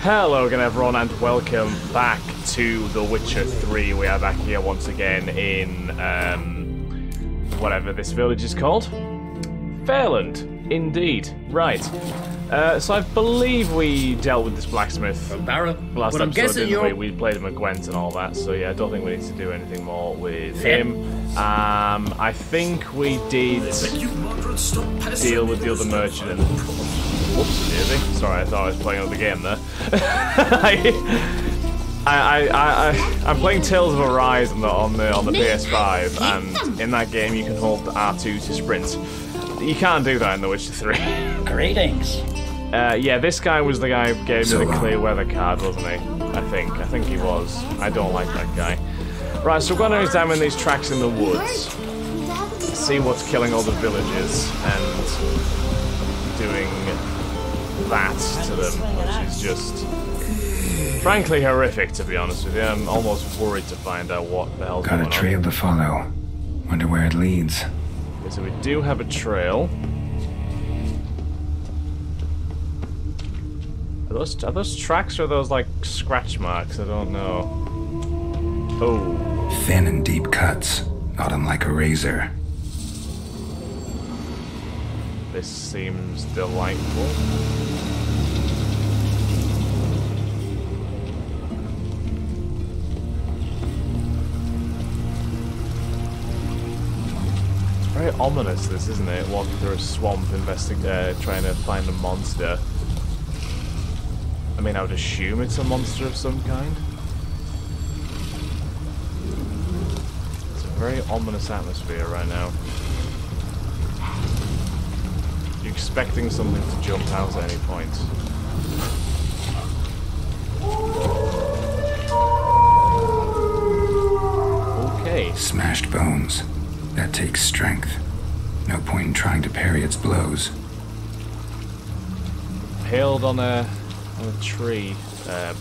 Hello again everyone and welcome back to The Witcher 3. We are back here once again in, whatever this village is called. Fairland, indeed. Right. So I believe we dealt with this blacksmith last episode, didn't we? We played him at Gwent and all that, so yeah, I don't think we need to do anything more with him. I think we did deal with the other merchant and... Whoops, daisy. Sorry, I thought I was playing another game there. I'm playing Tales of Arise on the PS5, and in that game you can hold R2 to sprint. You can't do that in The Witcher 3. Greetings. Yeah, this guy was the guy who gave me the clear weather card, wasn't he? I think he was. I don't like that guy. Right, so we're going to examine these tracks in the woods, see what's killing all the villagers, and doing that to them, which is just frankly horrific, to be honest with you. I'm almost worried to find out what the hell's going on. Got a trail to follow. Wonder where it leads. Okay, so we do have a trail. Are those tracks or are those like scratch marks? I don't know. Oh. Thin and deep cuts, not unlike a razor. This seems delightful. It's very ominous, this, isn't it? Walking through a swamp, trying to find a monster. I mean, I would assume it's a monster of some kind. It's a very ominous atmosphere right now. You're expecting something to jump out at any point. Okay. Smashed bones. That takes strength. No point in trying to parry its blows. Hailed on a tree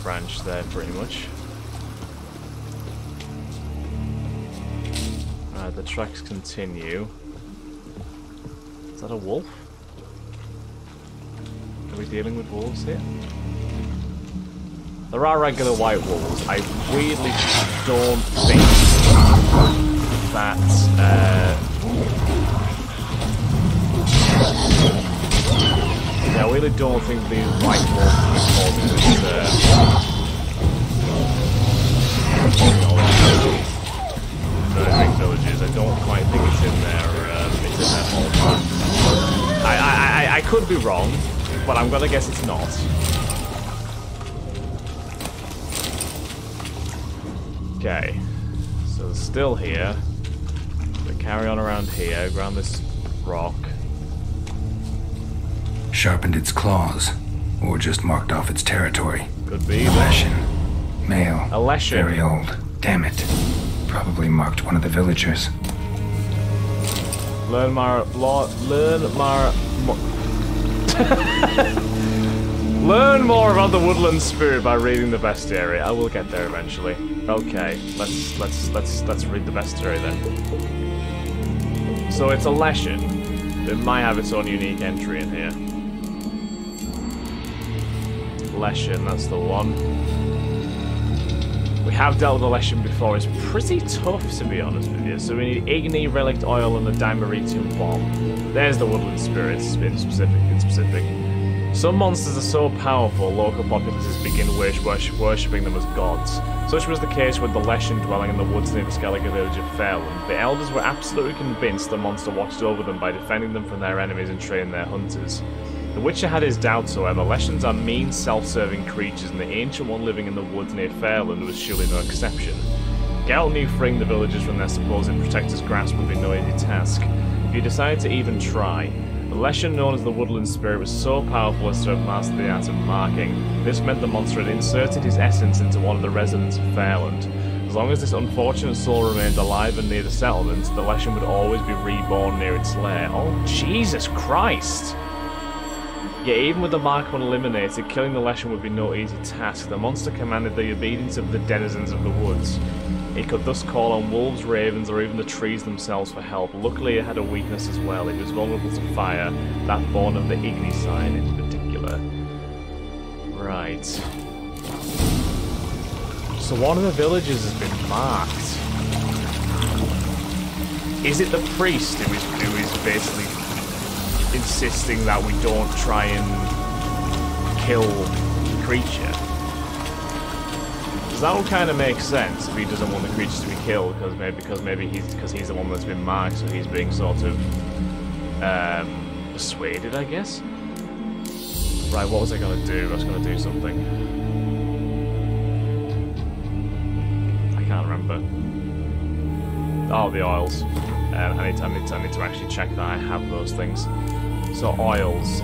branch there, pretty much. The tracks continue. Is that a wolf? Are we dealing with wolves here? There are regular white wolves. I weirdly don't think that I really don't think these white wolves are murdering villages. I don't quite think it's in their hallmark. I could be wrong, but I'm gonna guess it's not. Okay, so they're still here. They carry on around here, around this rock. Sharpened its claws, or just marked off its territory. Could be. A leshen. Male. A leshen. Very old. Damn it. Probably marked one of the villagers. Learn more about the Woodland spirit by reading the bestiary. I will get there eventually. Okay, let's read the bestiary then. So it's a leshen. It might have its own unique entry in here. Leshen, that's the one. We have dealt with the leshen before. It's pretty tough, to be honest with you. So we need Igni, Relict Oil, and the Dimeritium Bomb. There's the Woodland spirits in specific. Some monsters are so powerful, local populaces begin worshipping them as gods. Such was the case with the leshen dwelling in the woods near the Skellige village of Fairland. The elders were absolutely convinced the monster watched over them by defending them from their enemies and training their hunters. The Witcher had his doubts, however. Leshens are mean, self-serving creatures, and the ancient one living in the woods near Fairland was surely no exception. Geralt knew freeing the villagers from their supposed protector's grasp would be no easy task. If he decided to even try, the leshen known as the Woodland Spirit was so powerful as to have mastered the art of marking. This meant the monster had inserted his essence into one of the residents of Fairland. As long as this unfortunate soul remained alive and near the settlement, the leshen would always be reborn near its lair. Oh, Jesus Christ! Yet even with the Mark 1 eliminated, killing the leshen would be no easy task. The monster commanded the obedience of the denizens of the woods. It could thus call on wolves, ravens, or even the trees themselves for help. Luckily, it had a weakness as well. It was vulnerable to fire, that born of the Igni sign in particular. Right. So one of the villages has been marked. Is it the priest who is basically insisting that we don't try and kill the creature? Because that would kind of make sense if he doesn't want the creature to be killed, because maybe he's the one that's been marked, so he's being sort of persuaded, I guess. Right, what was I gonna do? I was gonna do something. I can't remember. Oh, the oils. I need to actually check that I have those things. So oils.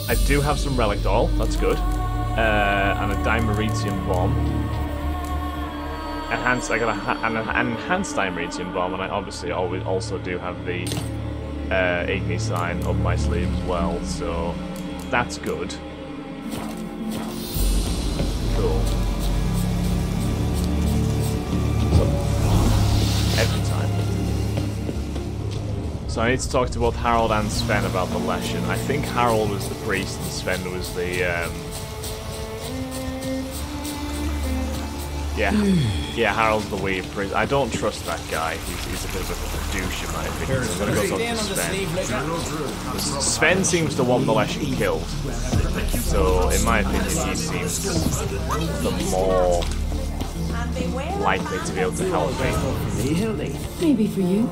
I do have some relic oil. That's good. And a dimeritium bomb. I got an enhanced dimeritium bomb, and I obviously always also do have the Igni sign up my sleeve as well. So that's good. Cool. Every time. So I need to talk to both Harold and Sven about the Leshen. I think Harold was the priest and Sven was the yeah, Harold's the weird priest. I don't trust that guy. He's a bit of a douche in my opinion. So I'm gonna go talk to Sven. Sven seems to want the Leshen killed. So in my opinion he seems the more likely to be able to help me. Maybe for you.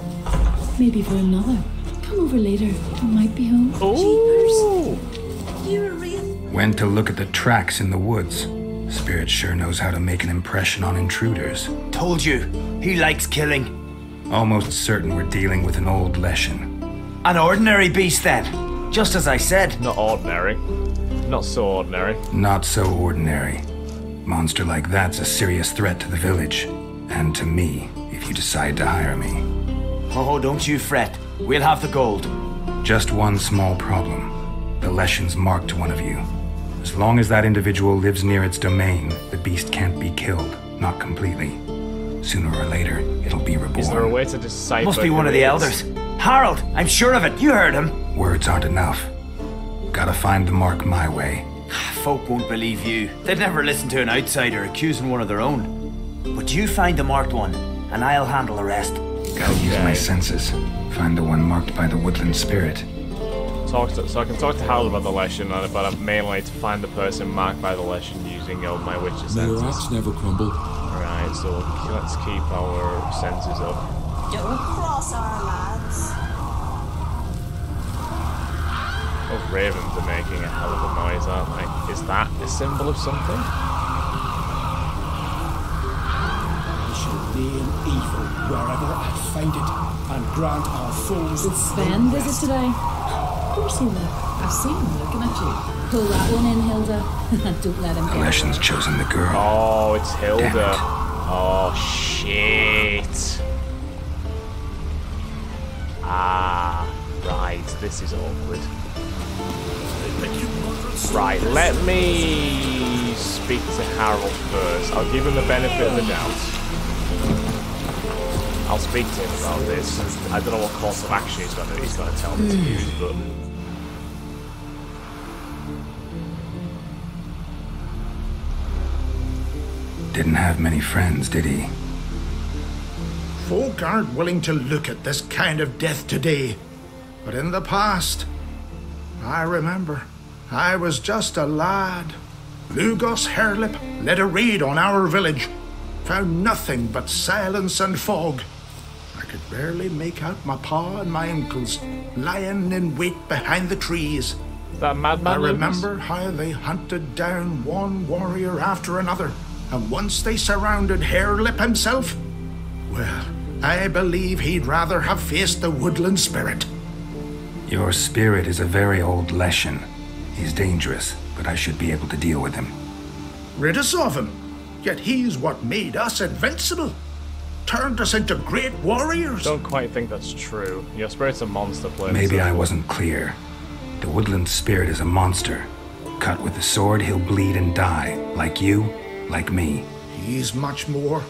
Maybe for another. Come over later. I might be home. Ooh. You're a real... Went to look at the tracks in the woods. Spirit sure knows how to make an impression on intruders. Told you, he likes killing. Almost certain we're dealing with an old Leshen. An ordinary beast then, just as I said. Not ordinary. Not so ordinary. Not so ordinary. Monster like that's a serious threat to the village. And to me, if you decide to hire me. Oh, don't you fret. We'll have the gold. Just one small problem. The Leshen's marked one of you. As long as that individual lives near its domain, the beast can't be killed. Not completely. Sooner or later, it'll be reborn. Is there a way to decipher? Must be one of the elders. Harold, I'm sure of it. You heard him. Words aren't enough. Gotta find the mark my way. Folk won't believe you. They'd never listen to an outsider accusing one of their own. But you find the marked one, and I'll handle the rest. Gotta use my senses. Find the one marked by the Woodland spirit. So I can talk to Harold about the Leshen, but I'm mainly to find the person marked by the Leshen using my witch's May your senses. axe never crumble. Alright, so let's keep our senses up. Don't cross our lads. Those ravens are making a hell of a noise, aren't they? Is that a symbol of something? I shall name evil wherever I find it, and grant our foes. Did Sven visit today? Of course he will. I've seen him looking at you. Pull that one in, Hilda. Don't let him The go. Leshen's chosen the girl. Oh, it's Hilda. Damn it. Oh, shit. Ah, right. This is awkward. Right, let me speak to Harold first. I'll give him the benefit of the doubt. I'll speak to him about this. I don't know what course of action he's gonna tell me to use, but Didn't have many friends, did he? Folk aren't willing to look at this kind of death today. But in the past, I remember, I was just a lad. Lugos Hairlip led a raid on our village. Found nothing but silence and fog. I could barely make out my pa and my uncles lying in wait behind the trees. that madman. I remember how they hunted down one warrior after another, and once they surrounded Hairlip himself, well, I believe he'd rather have faced the Woodland spirit. Your spirit is a very old Leshen. He's dangerous, but I should be able to deal with him. Rid us of him, yet he's what made us invincible. Turned us into great warriors. Don't quite think that's true. Your spirit's a monster, plain Maybe and I simple. wasn't clear. The Woodland spirit is a monster. Cut with the sword, he'll bleed and die. Like you, like me. He's much more.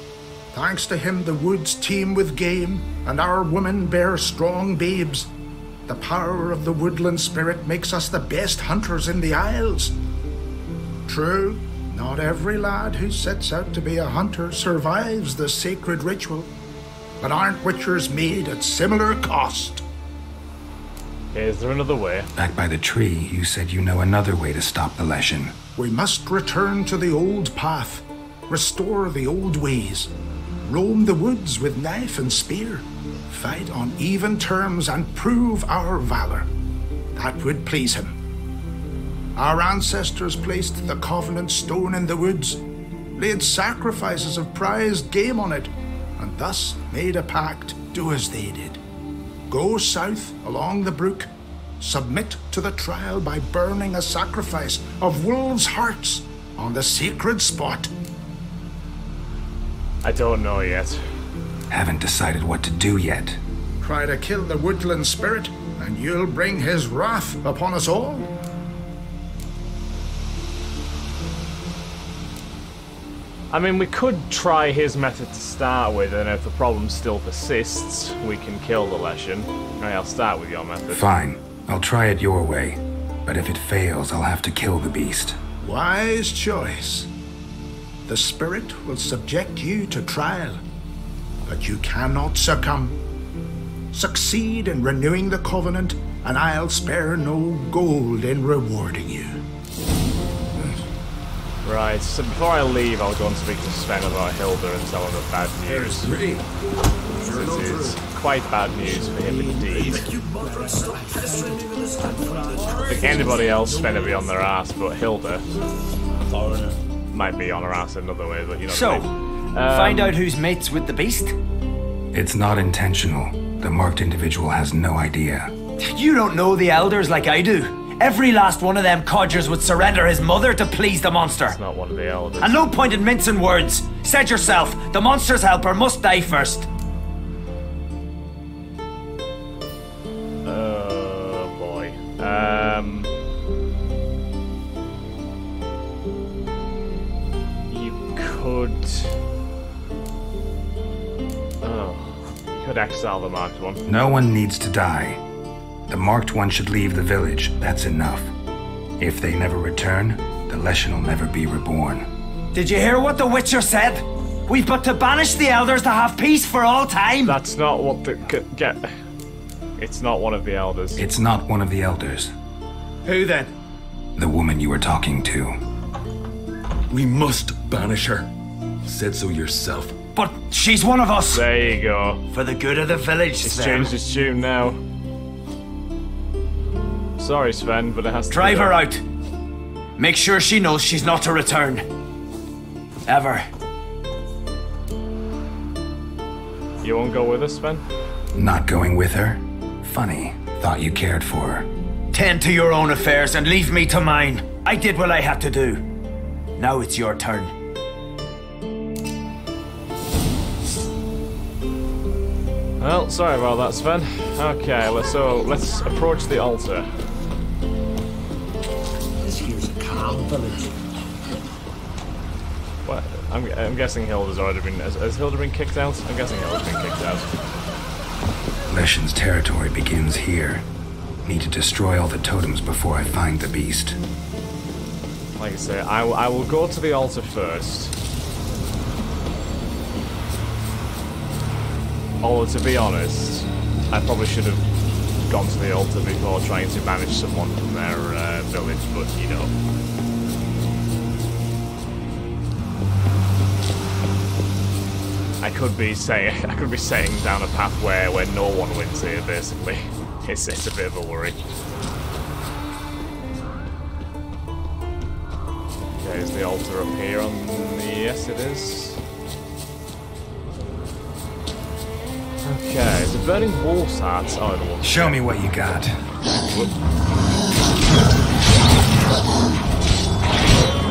Thanks to him, the woods teem with game, and our women bear strong babes. The power of the Woodland spirit makes us the best hunters in the Isles. True, Not every lad who sets out to be a hunter survives the sacred ritual. But aren't witchers made at similar cost? Okay, is there another way? Back by the tree, you said you know another way to stop the Leshen. We must return to the old path, restore the old ways, roam the woods with knife and spear, fight on even terms and prove our valor. That would please him. Our ancestors placed the Covenant stone in the woods, laid sacrifices of prized game on it, and thus made a pact, do as they did. Go south along the brook, submit to the trial by burning a sacrifice of wolves' hearts on the sacred spot. I don't know yet. Haven't decided what to do yet. Try to kill the woodland spirit, and you'll bring his wrath upon us all. I mean, we could try his method to start with, and if the problem still persists, we can kill the Leshen. Right, I'll start with your method. Fine. I'll try it your way. But if it fails, I'll have to kill the beast. Wise choice. The spirit will subject you to trial, but you cannot succumb. Succeed in renewing the Covenant, and I'll spare no gold in rewarding you. Right, so before I leave, I'll go and speak to Sven about Hilda and tell him the bad news. It is quite bad news for him indeed. Like anybody else, Sven will be on their ass, but Hilda might be on her ass another way, but you know So, what I mean. find out who's mates with the beast? It's not intentional. The marked individual has no idea. You don't know the elders like I do. Every last one of them codgers would surrender his mother to please the monster. It's not one of the elders. And no point in mincing words. Said yourself, the monster's helper must die first. Oh boy. You could... Oh. You could exile the marked one. No one needs to die. The marked one should leave the village. That's enough. If they never return, the Leshen will never be reborn. Did you hear what the Witcher said? We've but to banish the elders to have peace for all time. That's not what the... Get... It's not one of the elders. It's not one of the elders. Who then? The woman you were talking to. We must banish her. Said so yourself. But she's one of us. There you go. For the good of the village, It's Sven. changed its tune now. Sorry, Sven, but it has to Drive be her done. out. Make sure she knows she's not to return. Ever. You won't go with us, Sven? Not going with her? Funny. Thought you cared for her. Tend to your own affairs and leave me to mine. I did what I had to do. Now it's your turn. Well, sorry about that, Sven. Okay, let's approach the altar. This here's a calm village. What? I'm guessing Hilda's already been... Has Hilda been kicked out? I'm guessing Hilda's been kicked out. Leshen's territory begins here. Need to destroy all the totems before I find the beast. Like I say, I will go to the altar first. Although, to be honest, I probably should have gone to the altar before trying to banish someone from their village, but you know. I could be saying down a path where no one wins here, basically. It's a bit of a worry. Okay, is the altar up here on the... Yes, it is. Okay, is it burning wolf's hearts? Oh, the wolf's Show me what you got.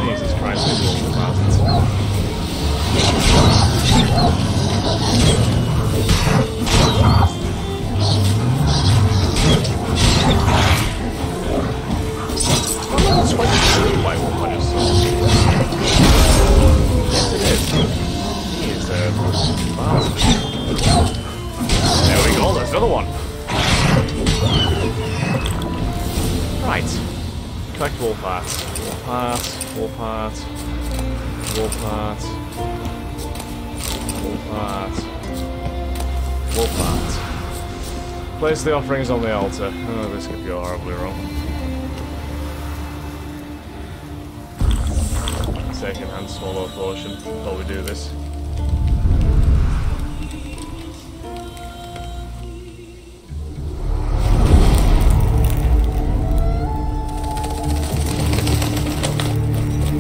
Jesus Christ, these wolf's hearts. It's quite a white wolf I just saw. Yes, it is. He is a bastard. There we go, there's another one. Right. Collect wolf hearts. Wolf hearts, wolf hearts. Wolf heart. Wolf heart. Wolf heart. Place the offerings on the altar. Oh, this could go horribly wrong. Second-hand swallow potion while we do this.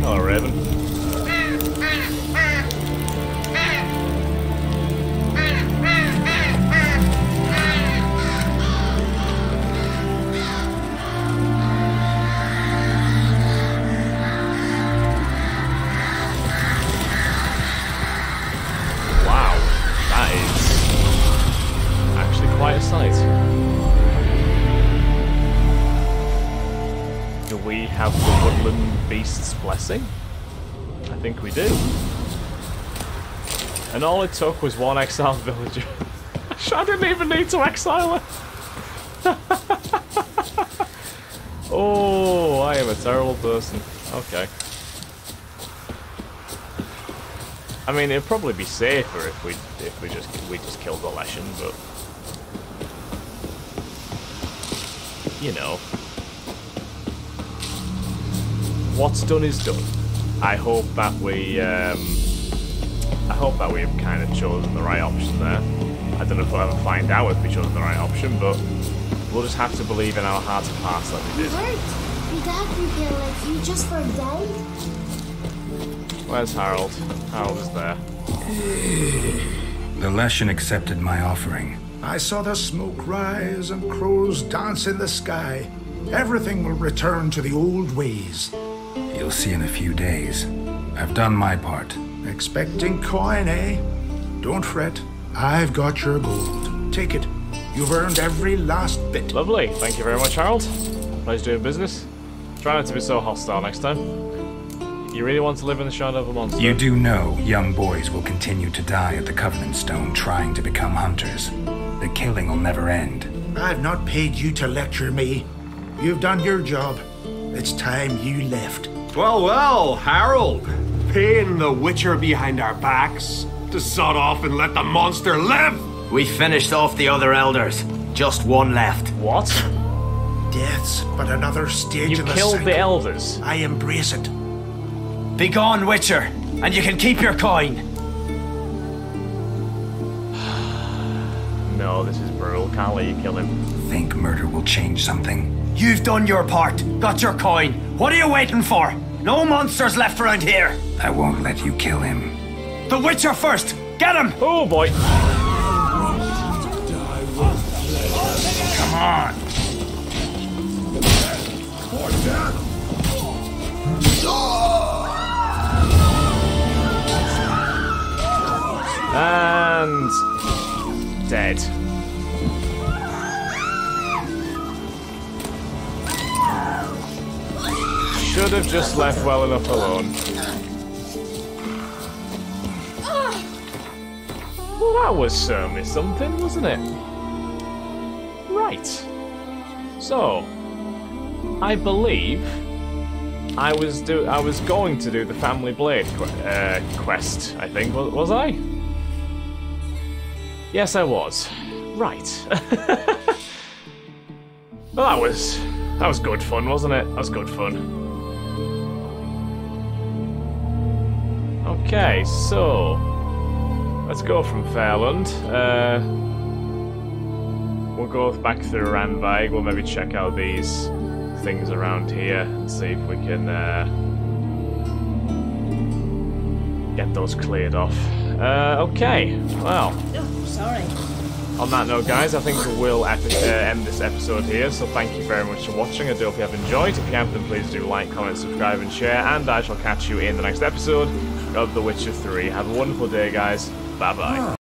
Hello, Raven. Do we have the Woodland Beast's blessing? I think we do. And all it took was one exiled villager. I didn't even need to exile her. Oh, I am a terrible person. Okay. I mean, it'd probably be safer if we just killed the Leshen, but you know, what's done is done. I hope that we've kind of chosen the right option there. I don't know if we'll ever find out if we chose the right option, but we'll just have to believe in our heart of hearts that we did. Your dad can kill like you just for a day. Where's Harold? Harold is there. The Leshen accepted my offering. I saw the smoke rise and crows dance in the sky. Everything will return to the old ways. You'll see in a few days. I've done my part. Expecting coin, eh? Don't fret. I've got your gold. Take it. You've earned every last bit. Lovely. Thank you very much, Harold. Pleasure doing business. Try not to be so hostile next time. You really want to live in the shadow of a monster? You do know young boys will continue to die at the Covenant Stone trying to become hunters. The killing will never end. I've not paid you to lecture me. You've done your job. It's time you left. Well, well, Harold. Paying the witcher behind our backs to sod off and let the monster live. We finished off the other elders. Just one left. What? Death's but another stage You in the killed cycle. the elders. I embrace it. Be gone, witcher, and you can keep your coin. No, this is brutal. Can't let you kill him. Think murder will change something? You've done your part. Got your coin. What are you waiting for? No monsters left around here. I won't let you kill him. The witcher first. Get him. Oh boy. Come on. And dead. Should have just left well enough alone. Well, that was certainly something, wasn't it? Right. So, I believe I was going to do the Family Blade quest. I think was I? Yes, I was. Right. Well, that was good fun, wasn't it? That was good fun. Okay, so let's go from Fairland. We'll go back through Randveig. We'll maybe check out these things around here and see if we can get those cleared off. Okay, well. Oh, sorry. On that note, guys, I think we'll end this episode here, so thank you very much for watching. I do hope you have enjoyed. If you have, then please do like, comment, subscribe, and share, and I shall catch you in the next episode of The Witcher 3. Have a wonderful day, guys. Bye-bye.